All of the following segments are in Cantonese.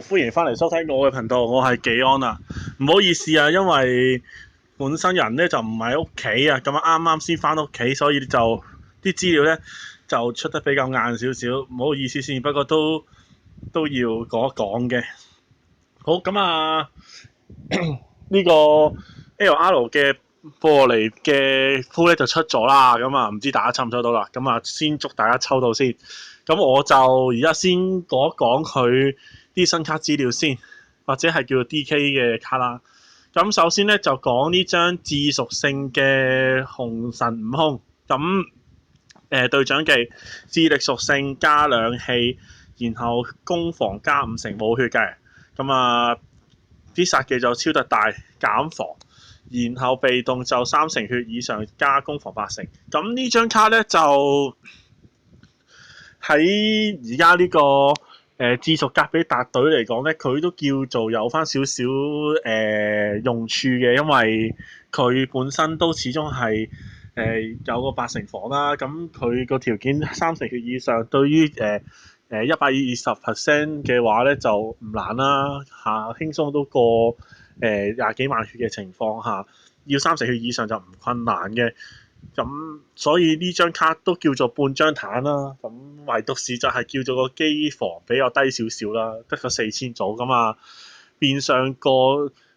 歡迎翻嚟收睇我嘅頻道，我係紀安啊。唔好意思啊，因為本身人咧就唔喺屋企啊，咁啱啱先翻屋企，所以就啲資料咧就出得比較晏少少，唔好意思先。不過都要講一講嘅。好咁啊，呢個 LR 嘅過嚟嘅 pool 咧就出咗啦，咁啊唔知大家抽唔抽到啦？咁啊先祝大家抽到先。咁我就而家先講一講佢啲新卡資料先，或者係叫做 DK 嘅卡啦。咁首先咧就講呢張智屬性嘅紅神悟空，咁對長技智力屬性加2氣，然後攻防加5成冇血嘅，咁啊啲殺技就超特大減防，然後被動就3成血以上加攻防8成。咁呢張卡咧就喺而家呢個智屬格比達隊嚟講咧，佢都叫做有翻少少用處嘅，因為佢本身都始終係有個8成防啦。咁佢個條件3成血以上，對於120% 嘅話咧就唔難啦嚇，輕鬆都過20幾萬血嘅情況下，要3成血以上就唔困難嘅。咁所以呢張卡都叫做半張坦啦，咁唯獨是就係叫做個機防比較低少少啦，得個4000組咁啊，變相個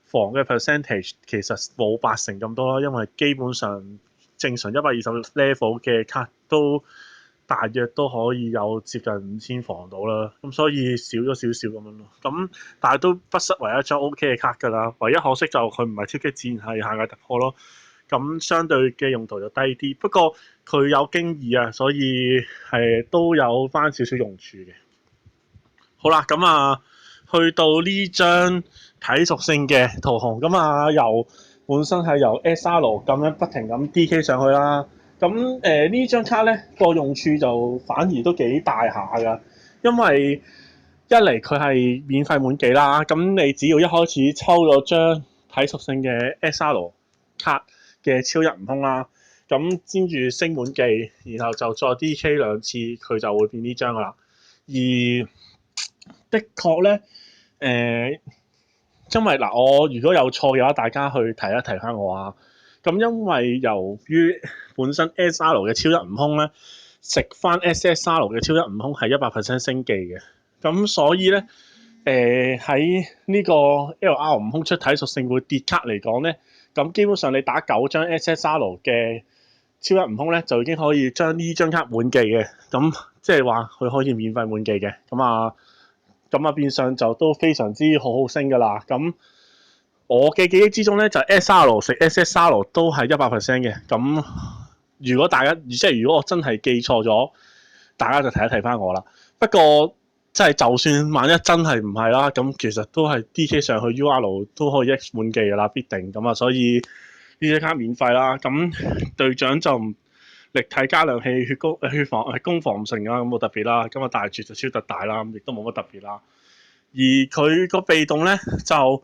防嘅 percentage 其實冇8成咁多啦，因為基本上正常120 level 嘅卡都大約都可以有接近5000防到啦，咁所以少咗少少咁樣咯。咁但係都不失為一張 OK 嘅卡㗎啦，唯一可惜就佢唔係超級戰，係限界突破咯。咁相對嘅用途就低啲，不過佢有經驗啊，所以係都有翻少少用處嘅。好啦，咁啊，去到呢張體屬性嘅圖紅，咁啊本身係由 SR 咁樣不停咁 DK 上去啦。咁呢張卡咧個用處就反而都幾大下㗎，因為一嚟佢係免費滿技啦，咁你只要一開始抽咗張體屬性嘅 SR 卡嘅超一悟空啦，咁跟住升滿技，然後就再 DK 2次，佢就會變呢張噶啦。而的確咧，因為嗱，我如果有錯嘅話，大家去提一提翻我啊。咁因為由於本身 SR 嘅超一悟空咧，食翻 SSR 嘅超一悟空係100% 升技嘅，咁所以咧，喺呢個 LR 悟空出體屬性會跌卡嚟講咧，咁基本上你打9張 SSR 嘅超一悟空咧，就已經可以將呢張卡滿技嘅，咁即係話佢可以免費滿技嘅，咁啊變相就都非常之好升噶啦。咁我嘅記憶之中咧，就 SR 食 SSR 都係100% 嘅。咁如果如果我真係記錯咗，大家就提一提翻我啦。不過即係就算萬一真係唔係啦，咁其實都係 DK 上去 UR 都可以一滿技噶啦，必定咁啊。所以呢張卡免費啦。咁隊長就力體加2氣，血防攻防5成啦，咁冇特別啦。咁啊大絕就超特大啦，亦都冇乜特別啦。而佢個被動咧就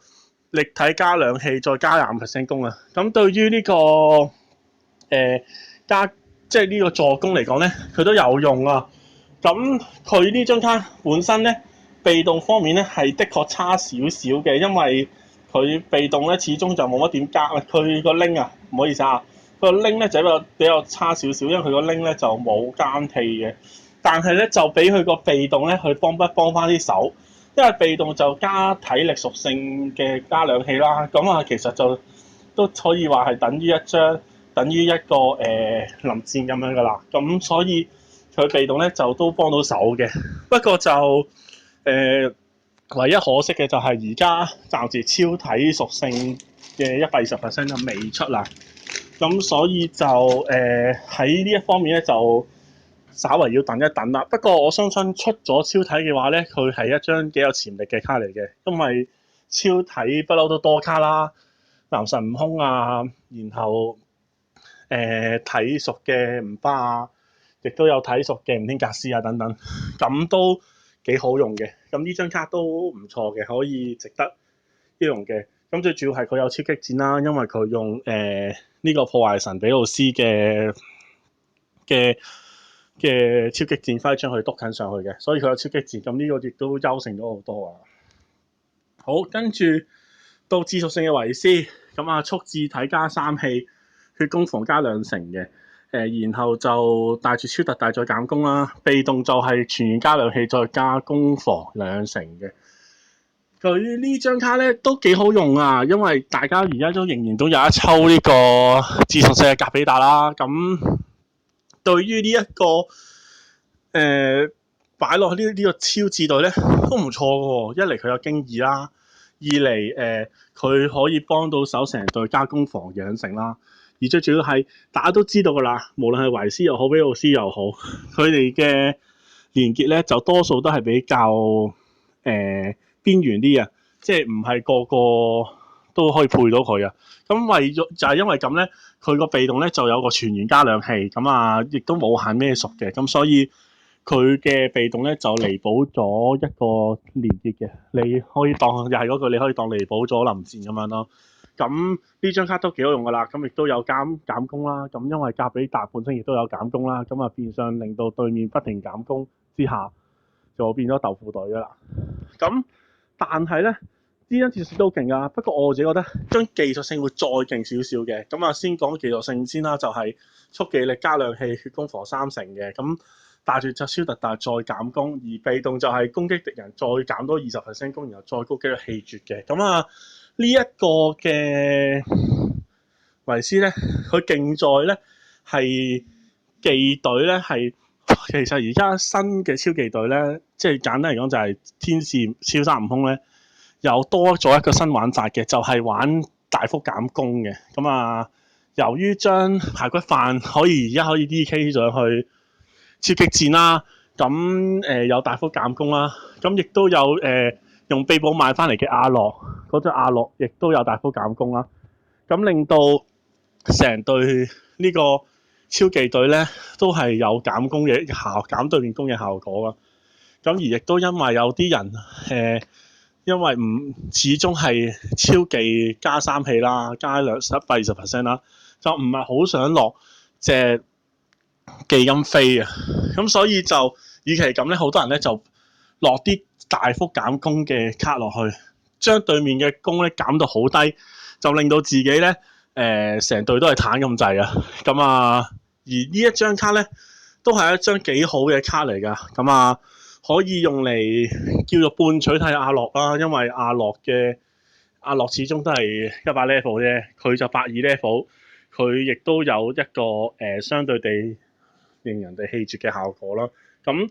力體加2氣，再加25% 攻啊。咁對於呢個即係呢個助攻嚟講咧，佢都有用啊。咁佢呢張卡本身咧，被動方面咧係的確差少少嘅，因為佢被動咧始終就冇乜點加啊。佢個拎啊，唔好意思啊，佢個拎咧就比較差少少，因為佢個拎咧就冇間氣嘅，但係咧就俾佢個被動咧去幫翻啲手。因為被動就加體力屬性嘅加2氣啦，咁啊其實就都可以話係等於一個臨戰咁樣噶啦，咁所以佢被動咧就都幫到手嘅。不過就唯一可惜嘅就係而家暫時超體屬性嘅120% 就未出啦，咁所以就喺呢一方面咧就稍為要等一等啦。不過我相信出咗超體嘅話咧，佢係一張幾有潛力嘅卡嚟嘅，因為超體不嬲都多卡啦，男神悟空啊，然後體屬嘅吳巴啊，亦都有體屬嘅吳天格斯啊等等，咁都幾好用嘅。咁呢張卡都唔錯嘅，可以值得一用嘅。咁最主要係佢有超擊戰啦，因為佢用呢個破壞神比魯斯嘅超擊戰揮將佢篤緊上去嘅，所以佢有超擊戰，咁呢個亦都優勝咗好多啊。好，跟住到自屬性嘅維斯，咁啊速字體加3氣，血攻防加2成嘅。然後就帶住超特大再減攻啦，被動就係全員加2氣再加攻防2成嘅。佢呢張卡咧都幾好用啊，因為大家而家都仍然都有一抽呢個自屬性嘅格比達啦。咁對於呢一個擺落呢個超智隊咧都唔錯嘅喎。一嚟佢有經驗啦，二嚟佢可以幫到手成隊加攻防養成啦。而最主要係大家都知道㗎啦，無論係維斯又好，比奧斯又好，佢哋嘅連結咧就多數都係比較邊緣啲啊，即係唔係個個都可以配到佢啊。咁為咗就係因為咁咧，佢個被動咧就有個全員加2氣，咁啊亦都冇限咩屬嘅，咁所以佢嘅被動咧就彌補咗一個連結嘅，你可以當又係嗰句，你可以當彌補咗臨戰咁樣咯。咁呢張卡都幾好用㗎啦，咁亦都有減攻啦。咁因為格比達本身亦都有減攻啦，咁啊變相令到對面不停減攻之下，就變咗豆腐隊㗎啦。咁但係咧，呢張技術都勁㗎，不過我自己覺得將技術性會再勁少少嘅。咁啊先講技術性先啦，就係速記力加2氣，血攻防3成嘅。咁帶住隻超特大再減攻，而被動就係攻擊敵人再減多20% 攻，然後再高機率氣絕嘅。咁啊呢一個嘅維斯咧，佢勁在咧係技隊咧係其實而家新嘅超技隊咧，即係簡單嚟講就係天使超三悟空咧，又多咗一個新玩法嘅，就係玩大幅減攻嘅。咁啊，由於將排骨飯可以而家可以 DK 上去超擊戰啦，咁有大幅減攻啦，咁亦都有用秘寶買翻嚟嘅阿洛，嗰隻阿洛亦都有大幅減攻啦，咁令到成隊呢個超技隊咧都係有減攻嘅減對面攻嘅效果啦。咁而亦都因為有啲人因為唔始終係超技加3氣啦，加120% 啦，就唔係好想落隻技金飛啊，咁所以就與其咁咧，好多人咧就落啲大幅減攻嘅卡落去，將對面嘅攻咧減到好低，就令到自己咧成隊都係坦咁滯啊。咁啊，而呢一張卡咧都係一張幾好嘅卡嚟㗎。咁啊，可以用嚟叫做半取替阿洛啦，因為阿洛始終都係100 level 啫，佢就82 level， 佢亦都有一個相對地令人哋氣絕嘅效果啦。咁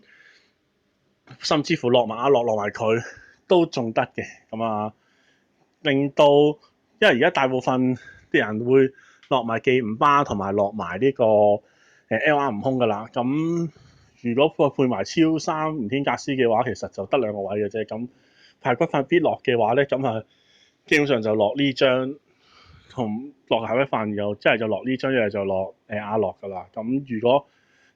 甚至乎落埋阿洛落埋佢都仲得嘅。咁啊，令到因為而家大部分啲人會落埋技5巴同埋落埋呢個LR 悟空㗎啦。咁如果配埋超3吳天格斯嘅話，其實就得2個位嘅啫。咁排骨飯必落嘅話咧，咁啊基本上就落呢張同落排骨飯，又一係就落呢張，一係就落阿洛㗎啦。咁如果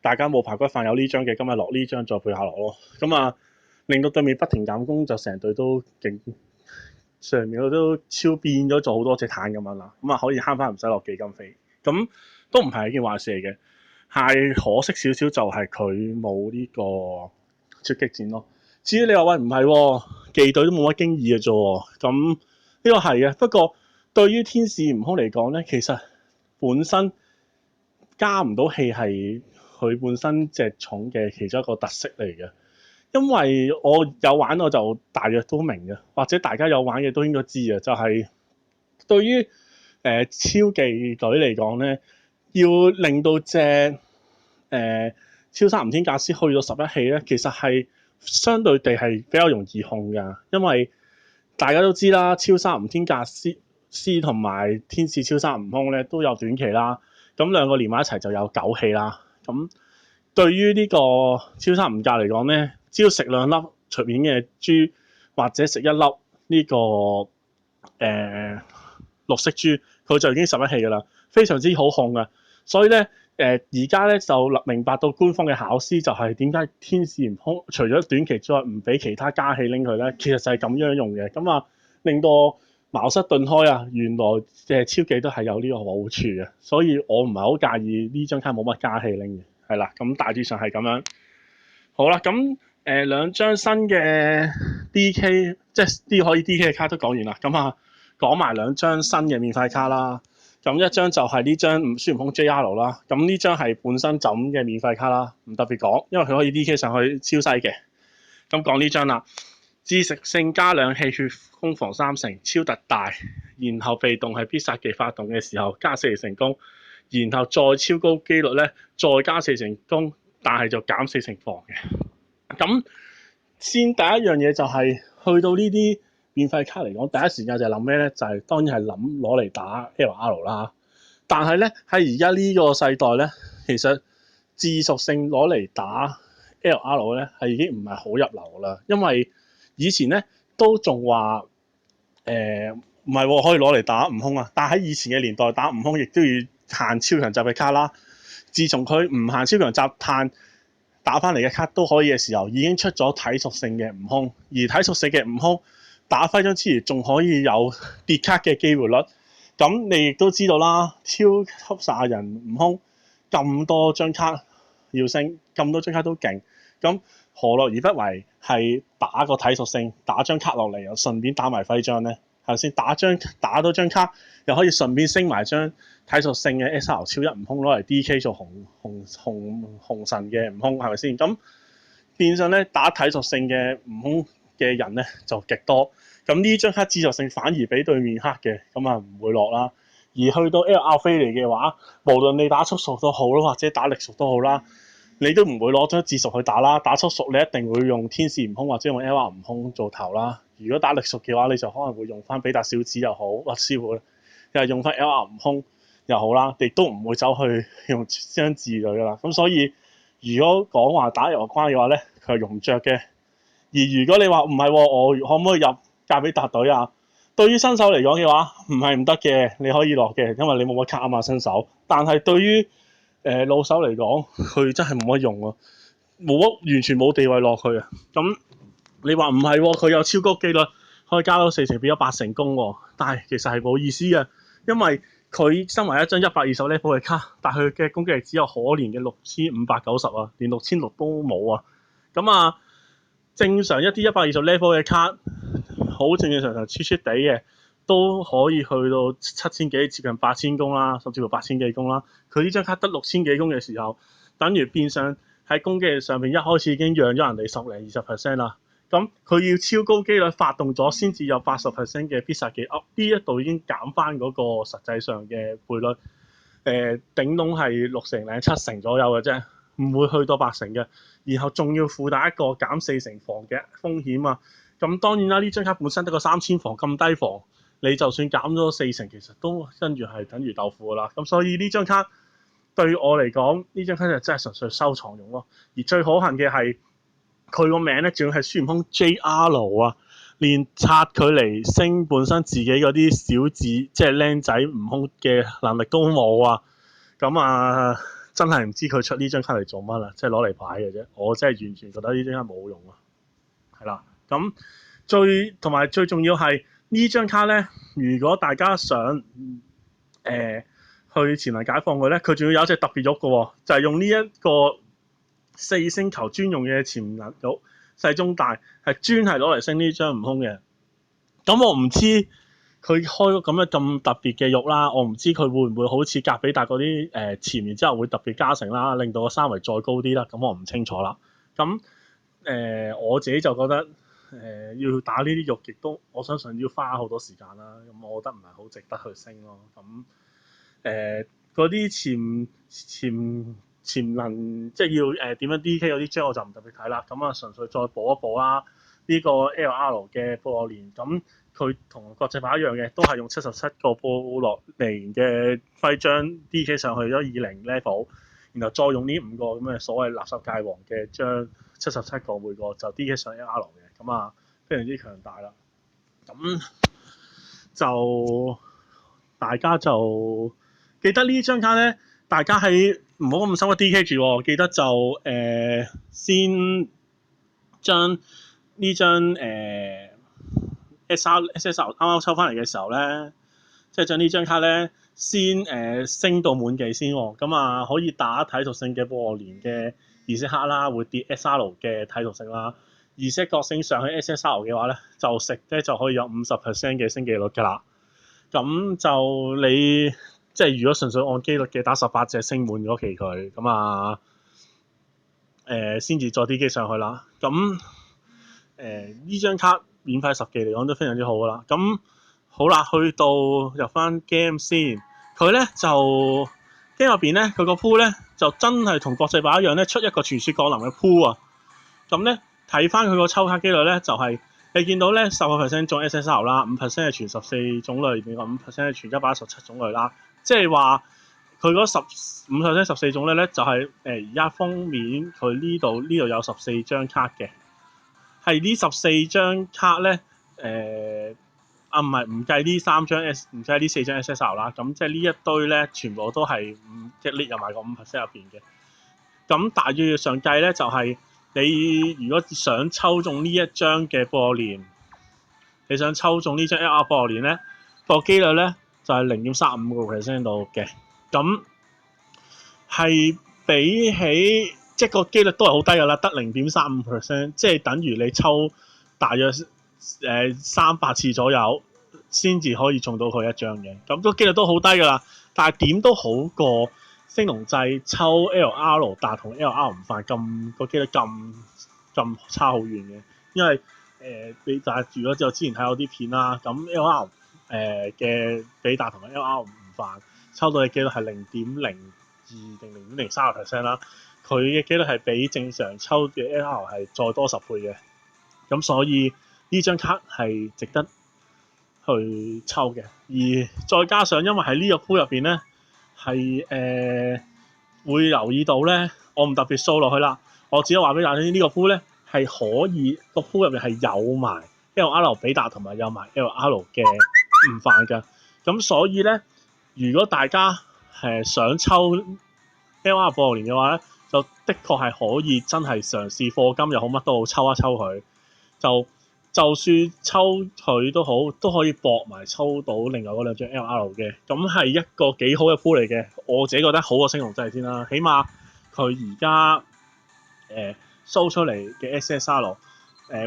大家冇排骨飯有呢張嘅，今日落呢張再配下落咯。咁啊，令到對面不停減攻，就成隊都勁，上面都超變咗做好多隻坦咁樣啦。咁啊可以慳翻唔使落幾金飛，咁都唔係一件壞事嚟嘅。係可惜少少就係佢冇呢個出擊戰咯。至於你話喂唔係喎，技隊都冇乜經驗嘅啫喎，咁呢個係嘅。不過對於天使悟空嚟講咧，其實本身加唔到氣係佢本身隻重嘅其中一個特色嚟嘅。因為我有玩我就大約都明嘅，或者大家有玩嘅都應該知嘅，就係對於超技隊嚟講咧，要令到隻超3吳天格斯去到11氣咧，其實係相對地係比較容易控㗎，因為大家都知啦，超3吳天格斯同埋天使超3悟空咧都有短期啦，咁兩個連埋一齊就有9氣啦。咁對於呢個超3吳格嚟講咧，只要食2粒隨便嘅豬，或者食1粒呢個綠色豬，佢就已經11氣㗎啦，非常之好控㗎。所以咧而家咧就明白到官方嘅巧思就係點解天使悟空除咗短期之外唔俾其他加氣拎佢咧，其實就係咁樣用嘅。咁啊令到茅塞頓開啊，原來超技都係有呢個好處嘅，所以我唔係好介意呢張卡冇乜加氣拎嘅，係啦。咁大致上係咁樣。好啦，咁兩張新嘅 DK， 即係啲可以 DK 嘅卡都講完啦。咁啊，講埋兩張新嘅免費卡啦。咁一張就係呢張孫悟空 JR 啦。咁呢張係本身就咁嘅免費卡啦，唔特別講，因為佢可以 DK 上去超西嘅。咁講呢張啦，知食性加2氣血攻防3成，超特大。然後被動係必殺技發動嘅時候加4成功，然後再超高機率咧，再加4成功，但係就減4成防嘅。咁先第一樣嘢就係、去到呢啲免費卡嚟講，第一時間就係諗咩咧？就係、當然係諗攞嚟打 LR 啦。但係咧喺而家呢個世代咧，其實自屬性攞嚟打 LR 咧係已經唔係好入流啦，因為以前咧都仲話唔係喎，可以攞嚟打悟空啊！但喺以前嘅年代打悟空亦都要限超強集嘅卡啦。自從佢唔限超強集碳打翻嚟嘅卡都可以嘅時候，已經出咗體屬性嘅悟空，而體屬性嘅悟空打徽章之餘，仲可以有跌卡嘅機會率。咁你亦都知道啦，超級殺人悟空咁多張卡要升，咁多張卡都勁，咁何樂而不為係打個體屬性，打張卡落嚟又順便打埋徽章咧？係咪先？打多張卡，又可以順便升埋張體屬性嘅 SR 超一悟空攞嚟 DK 做紅神嘅悟空，係咪先？咁變相咧打體屬性嘅悟空嘅人咧就極多。咁呢張卡自屬性反而比對面黑嘅，咁啊唔會落啦。而去到 LR 飛嚟嘅話，無論你打速屬都好啦，或者打力屬都好啦，你都唔會攞張自屬去打啦。打速屬你一定會用天使悟空或者用 LR 悟空做頭啦。如果打力屬嘅話，你就可能會用翻比達小子又好，或師傅又係用翻 LR 悟空又好啦，亦都唔會走去用張字類噶啦。咁所以如果講話打遊關嘅話咧，佢係用着嘅。而如果你話唔係，我可唔可以入格比達隊啊？對於新手嚟講嘅話，唔係唔得嘅，你可以落嘅，因為你冇乜卡啊嘛新手。但係對於老手嚟講，佢真係冇乜用喎，完全冇地位落去啊。咁你話唔係喎，佢有超高機率可以加到4成變咗8成功喎，但係其實係冇意思嘅，因為佢身為一張120 level 嘅卡，但係佢嘅攻擊力只有可憐嘅6590啊，連6600都冇啊。咁啊〜正常一啲120 level 嘅卡，好正正常常 cheap 地嘅，都可以去到7000幾，接近8000攻啦，甚至乎8000幾攻啦。佢呢張卡得6000幾攻嘅時候，等於變相喺攻擊上面一開始已經讓咗人哋10零20% 啦。咁佢要超高機率發動咗，先至有80% 嘅必殺技 up，呢一度已經減翻嗰個實際上嘅倍率，頂籠係6成零7成左右嘅啫。唔會去到8成嘅，然後仲要附帶一個減4成防嘅風險啊！咁當然啦，呢張卡本身得個3000防咁低防，你就算減咗4成，其實都跟住係等於豆腐噶啦。咁所以呢張卡對我嚟講，呢張卡就真係純粹收藏用咯。而最可恨嘅係佢個名咧，仲要係孫悟空 JR 啊，連拆佢嚟升本身自己嗰啲小字，即係僆仔悟空嘅能力都冇啊！咁啊〜真係唔知佢出呢張卡嚟做乜啦，即係攞嚟擺嘅啫。我真係完全覺得呢張卡冇用啊。係啦，咁最重要係呢張卡咧，如果大家想去潛能解放佢咧，佢仲要有一隻特別喐嘅喎，就係用呢一個4星球專用嘅潛能喐細中大，係專係攞嚟升呢張悟空嘅。咁我唔知。佢開咁特別嘅肉啦，我唔知佢會唔會好似格比達嗰啲潛完之後會特別加成啦，令到個三圍再高啲啦。咁我唔清楚啦。咁我自己就覺得要打呢啲肉，亦都我相信要花好多時間啦。咁我覺得唔係好值得去升咯。咁嗰啲潛能即係要點樣 DK 嗰啲章我就唔特別睇啦。咁啊純粹再補一補啦。呢個 LR 嘅布洛連咁。佢同國際版一樣嘅，都係用77個布洛尼嘅徽章 DK 上去咗20 level， 然後再用呢5個咁嘅所謂垃圾界王嘅將77個每個就 DK 上 LR 嘅，咁啊非常之強大啦。咁就大家就記得呢張卡咧，大家喺唔好咁深嘅 DK 住喎，記得就先將呢張SSR 啱啱抽翻嚟嘅時候咧，即係將呢張卡咧先升到滿技先喎，咁啊可以打體屬性嘅布洛連嘅 set 卡啦，會跌 SR 嘅體屬性啦。而 set 角升上去 SSR 嘅話咧，就食咧就可以有50% 嘅升機率㗎啦。咁就你即係如果純粹按機率嘅打18隻升滿咗期佢，咁啊先至再啲機上去啦。咁呢張卡免費10期嚟講都非常之好㗎啦。咁好啦，去到入翻 game 先，佢咧就 game 入邊咧，佢個 pool 咧就真係同國際版一樣咧，出一個傳說降臨嘅 pool 啊。咁咧睇翻佢個抽卡機率咧，就係、你見到咧10% 中 SSR 啦，5% 係全14種類，另外5% 係全117種類啦。即係話佢嗰5% 14種類咧，就係而家封面佢呢度有14張卡嘅，係呢14張卡咧唔計呢3張唔計呢4張 SSR 啦，咁即係呢一堆咧全部都係即係列入埋個5% 入邊嘅。咁大約上計咧就係、你如果想抽中呢一張嘅播年，你想抽中呢張 LR 播年咧，個機率咧就係 0.35% 度嘅。咁係比起即係個機率都係好低㗎啦，得 0.35%， 即係等於你抽大約300次左右先至可以中到佢一張嘅。咁個機率都好低㗎啦，但係點都好過星龍祭抽 LR 達同 LR 唔犯咁個機率咁差好遠嘅，因為你但係如果就之前睇過啲片啦，咁 LR 嘅比達同埋 LR 唔犯抽到嘅機率係0.02定0.03% 啦，佢嘅機率係比正常抽嘅 LR 係再多10倍嘅，咁所以呢張卡係值得去抽嘅，而再加上因為喺呢個 pool 入邊咧係會留意到咧，我唔特別掃落去啦，我只係話俾大家聽呢個 pool 咧係可以個 pool 入邊係有埋 LR 比達同埋有埋 LR 嘅唔犯㗎，咁所以咧如果大家想抽 LR 播年嘅話咧，就的確係可以真係嘗試課金又好乜都好抽一抽佢，就算抽佢都好，都可以搏埋抽到另外嗰兩張 LR 嘅，咁係一個幾好嘅 pool 嚟嘅。我自己覺得好過星龍祭先啦，起碼佢而家show 出嚟嘅 SSR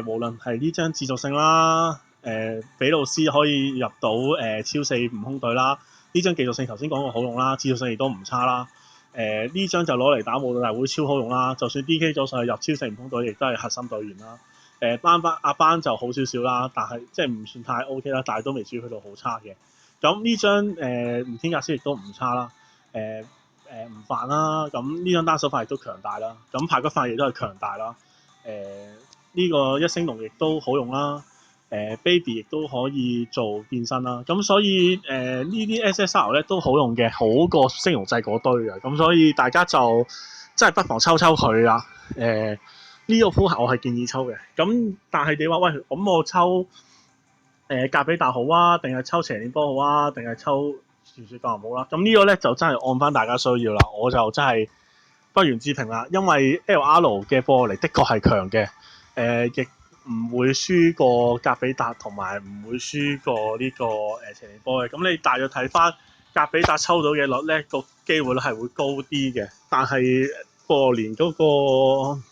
無論係呢張自續性啦，比魯斯可以入到超4悟空隊啦，呢張技術性頭先講過好用啦，自續性亦都唔差啦。呢張就攞嚟打武道大會超好用啦，就算 DK 咗上去入超4悟空隊，亦都係核心隊員啦。班就好少少啦，但係即係唔算太 OK 啦，但係都未至於去到好差嘅。咁呢張吳天格斯亦都唔差啦，唔犯啦。咁呢張單手法亦都強大啦，咁排骨法亦都係強大啦。呢個一星龍亦都好用啦。Baby 亦都可以做變身啦。咁所以呢啲 SSR 咧都好用嘅，好過星龍祭嗰堆嘅。咁所以大家就真係不妨抽抽佢啦。呢個 pool 我係建議抽嘅，咁但係你話喂，咁我抽格比達好啊，定係抽邪念波好啊，定係抽傳說降臨好啦？咁呢個咧就真係按翻大家需要啦，我就真係不言之評啦，因為 LR 嘅波嚟的確係強嘅，亦唔會輸過格比達同埋唔會輸過呢個邪念波嘅。咁你大約睇翻格比達抽到嘅率咧，個機會率係會高啲嘅，但係過年嗰個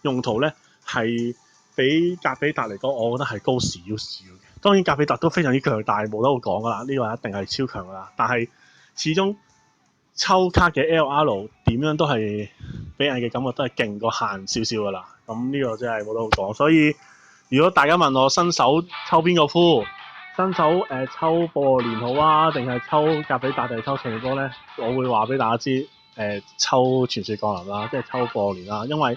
用途咧係比格比達嚟講，我覺得係高少少嘅。當然格比達都非常之強大，冇得好講噶啦，呢個一定係超強噶啦。但係始終抽卡嘅 LR 點樣都係俾人嘅感覺都係勁過限少少噶啦。咁呢個真係冇得好講。所以如果大家問我新手抽邊個鋪，新手抽播年好啊，定係抽格比達定係抽邪念波咧？我會話俾大家知。抽傳說降臨啦，即係抽播年啦，因為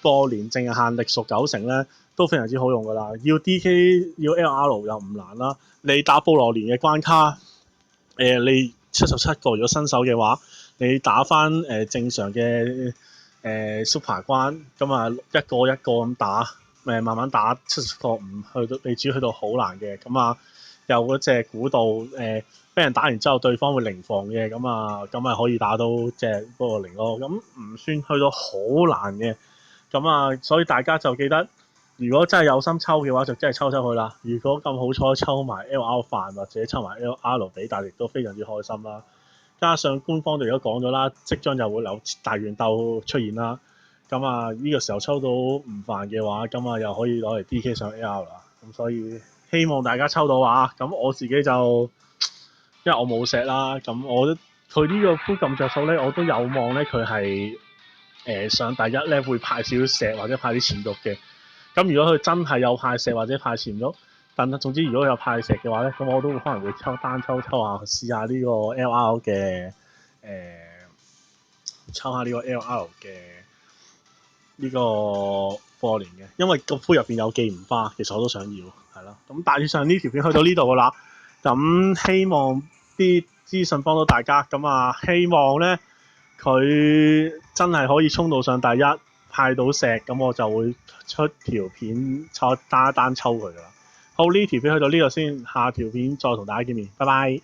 播年淨係限力屬90咧，都非常之好用噶啦。要 DK 要 LR 又唔難啦。你打布羅年嘅關卡，你77個如果新手嘅話，你打翻正常嘅super 關，咁啊一個一個咁打，慢慢打70個唔去到，你至於去到好難嘅，咁啊有嗰隻古道俾人打完之後，對方會零防嘅，咁咪可以打到隻嗰個零咯。咁唔算去到好難嘅，咁啊，所以大家就記得，如果真係有心抽嘅話，就真係抽佢啦。如果咁好彩抽埋 LR 飯或者抽埋 LR 比達，亦都非常之開心啦。加上官方就而家講咗啦，即將就會有大亂鬥出現啦。咁啊，呢個時候抽到唔煩嘅話，咁啊又可以攞嚟 DK 上 AR 啦。咁所以希望大家抽到啊。咁我自己就因為我冇石啦，咁我覺得佢呢個鋪咁着數咧，我都有望咧佢係上第一咧會派少少石或者派啲潛玉嘅。咁如果佢真係有派石或者派潛玉，但總之如果有派石嘅話咧，咁我都可能會單抽下試下呢個 LR 嘅抽下呢個 LR 嘅呢個貨年嘅，因為個鋪入邊有記唔花，其實我都想要，係咯。咁大致上呢條片去到呢度噶啦，咁希望啲資訊幫到大家，咁啊希望咧佢真係可以衝到上第一，派到石，咁我就會出條片單抽佢噶啦。好，呢條片去到呢度先，下條片再同大家見面，拜拜。